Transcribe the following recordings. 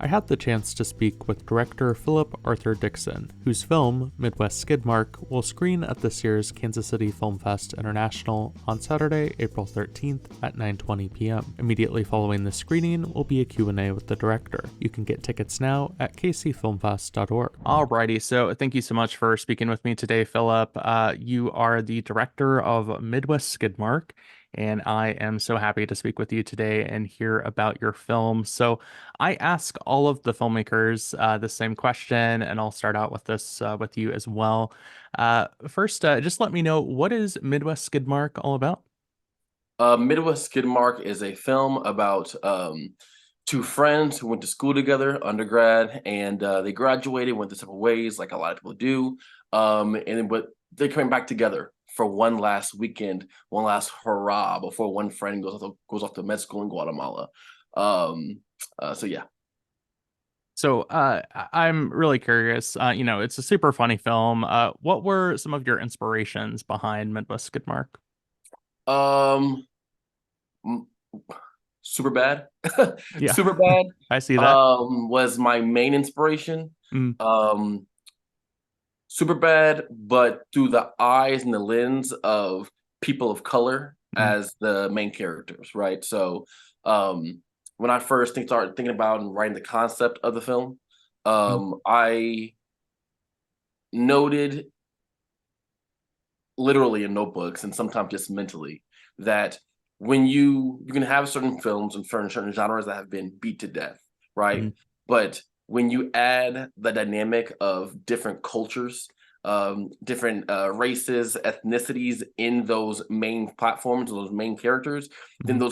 I had the chance to speak with director Philip Arthur Dixon, whose film, Midwest Skidmark, will screen at this year's Kansas City FilmFest International on Saturday, April 13th at 9:20 p.m. Immediately following the screening will be a Q&A with the director. You can get tickets now at kcfilmfest.org. Alrighty, so thank you so much for speaking with me today, Philip. You are the director of Midwest Skidmark, and I am so happy to speak with you today and hear about your film. So I ask all of the filmmakers the same question, and I'll start out with this with you as well. First, just let me know, what is Midwest Skidmark all about? Midwest Skidmark is a film about two friends who went to school together, undergrad, and they graduated, went their separate ways, like a lot of people do. But they're coming back together for one last weekend, one last hurrah before one friend goes off to med school in Guatemala. So yeah. So I'm really curious. It's a super funny film. What were some of your inspirations behind Midwest Skidmark? Um, Super bad. Yeah, Super bad I see that. was my main inspiration. Mm, Um, Super bad, but through the eyes and the lens of people of color mm, as the main characters, right? So when I first started thinking about and writing the concept of the film, mm, I noted literally in notebooks and sometimes just mentally that when you can have certain films and certain genres that have been beat to death, right? mm, But when you add the dynamic of different cultures, different races, ethnicities in those main platforms, those main characters, then mm,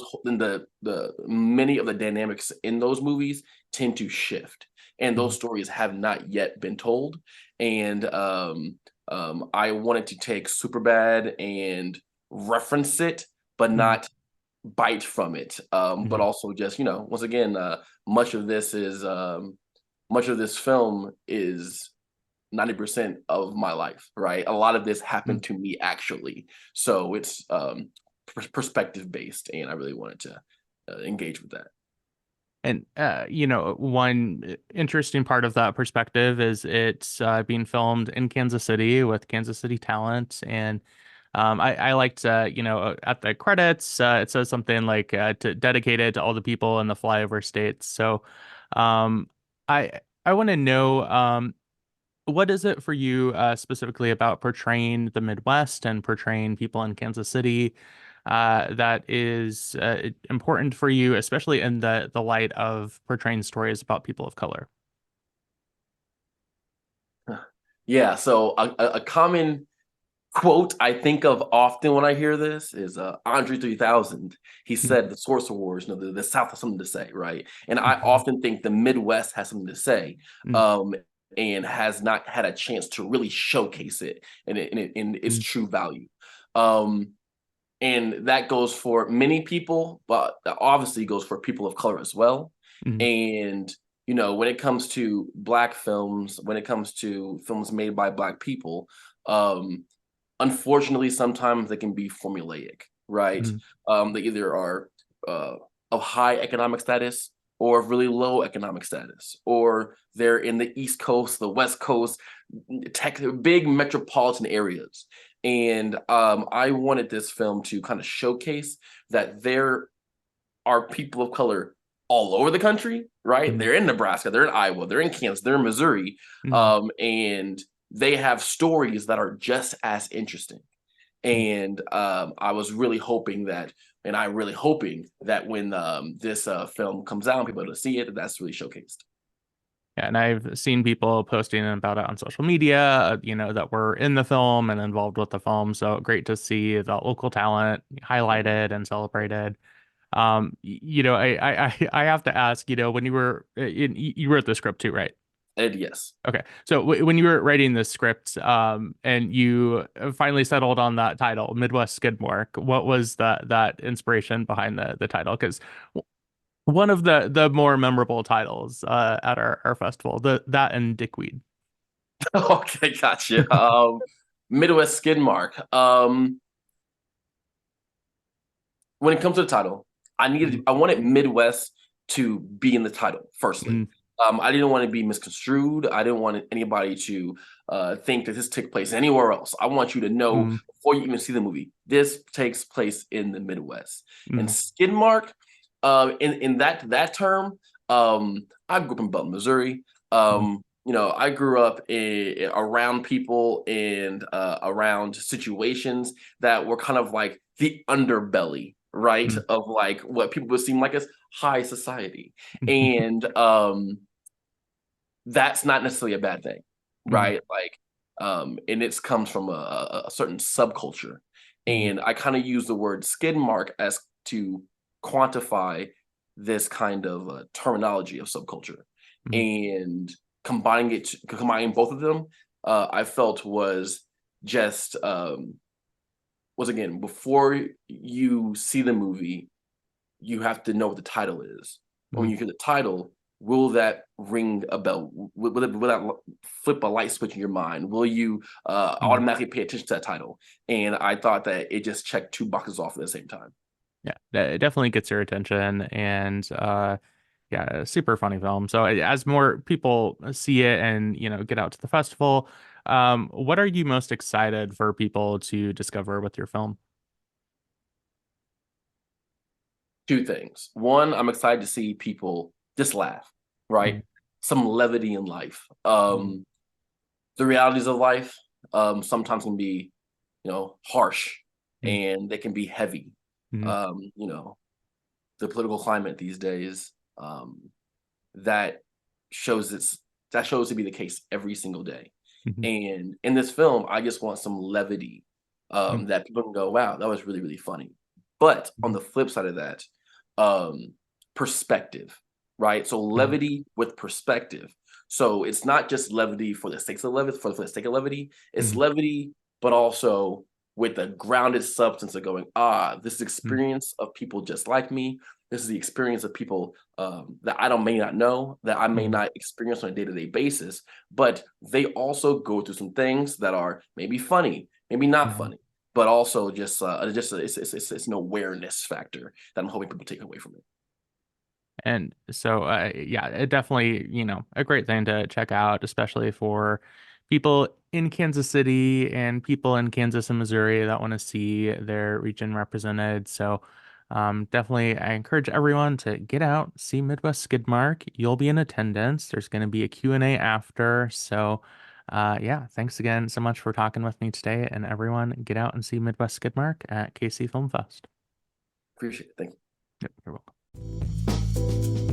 the many of the dynamics in those movies tend to shift, and those mm, stories have not yet been told. And I wanted to take Superbad and reference it, but mm, not bite from it. But mm, also just, once again, much of much of this film is 90% of my life, right? A lot of this mm. happened to me actually. So it's perspective based, and I really wanted to engage with that. And one interesting part of that perspective is it's being filmed in Kansas City with Kansas City talent. And I liked, at the credits, it says something like dedicated to all the people in the flyover states. So um, I want to know, what is it for you specifically about portraying the Midwest and portraying people in Kansas City that is important for you, especially in the light of portraying stories about people of color? Yeah, so a common quote I think of often when I hear this is Andre 3000. He Mm, said the Source Wars, the South has something to say, right? And I mhm, often think the Midwest has something to say, mm, um, and has not had a chance to really showcase it in its mm, true value. Um, and that goes for many people, but that obviously goes for people of color as well. mm, And when it comes to Black films, when it comes to films made by Black people, um, unfortunately, sometimes they can be formulaic, right? mm, They either are of high economic status or of really low economic status, or they're in the East Coast, the West Coast, big metropolitan areas. And I wanted this film to kind of showcase that there are people of color all over the country, right? mm, They're in Nebraska, they're in Iowa, they're in Kansas, they're in Missouri, mm, and they have stories that are just as interesting. mm. And I was really hoping that, and I'm really hoping that when this film comes out and people are able to see it, that's really showcased. Yeah, and I've seen people posting about it on social media, that were in the film and involved with the film. So great to see the local talent Mhm. highlighted and celebrated. I have to ask, when you were you wrote the script too, right? And yes. Okay. So when you were writing the script, and you finally settled on that title, Midwest Skidmark, what was that inspiration behind the title? Because one of the more memorable titles at our festival, that and Dickweed. Okay, gotcha. Midwest Skidmark. When it comes to the title, Mhm, I wanted Midwest to be in the title, firstly. mhm, I didn't want to be misconstrued. I didn't want anybody to think that this took place anywhere else. I want you to know Mm, before you even see the movie, this takes place in the Midwest. And mm, Skidmark, in that term, I grew up in Belton, Missouri. mm, I grew up around people and around situations that were kind of like the underbelly, right, mm, of like what people would seem like as high society. mm, And that's not necessarily a bad thing, mm, right? Like, and it comes from a certain subculture. mm, And I kind of use the word skid mark as to quantify this kind of terminology of subculture. mm, And combining both of them, I felt just was again, before you see the movie, you have to know what the title is. When mm, you hear the title, will that ring a bell? Will that flip a light switch in your mind? Will you mm. automatically pay attention to that title? And I thought that it just checked two boxes off at the same time. Yeah, it definitely gets your attention, and yeah, a super funny film. So as more people see it and get out to the festival, what are you most excited for people to discover with your film? Two things. One, I'm excited to see people just laugh, Mm, right? Some levity in life. mm, The realities of life sometimes can be, harsh, mm, and they can be heavy. mm, The political climate these days, that shows it's that shows to be the case every single day. mm, And in this film, I just want some levity, mm, that people can go, wow, that was really, really funny. But on mm, the flip side of that, um, perspective, right? So mm, levity with perspective. So it's not just levity for the sake of levity, for the sake of levity. It's mm, levity, but also with a grounded substance of going, this is mm, experience of people just like me. This is the experience of people that I don't may not know, that I may mm, not experience on a day-to-day basis, but they also go through some things that are maybe funny, maybe not mm. funny, but also just it's an awareness factor that I'm hoping people take away from it. And so, yeah, it definitely, a great thing to check out, especially for people in Kansas City and people in Kansas and Missouri that want to see their region represented. So, definitely, I encourage everyone to get out, see Midwest Skidmark. You'll be in attendance. There's going to be a Q&A after. So, yeah, thanks again so much for talking with me today. And everyone, get out and see Midwest Skidmark at KC Film Fest. Appreciate it. Thank you. Yep, you're welcome.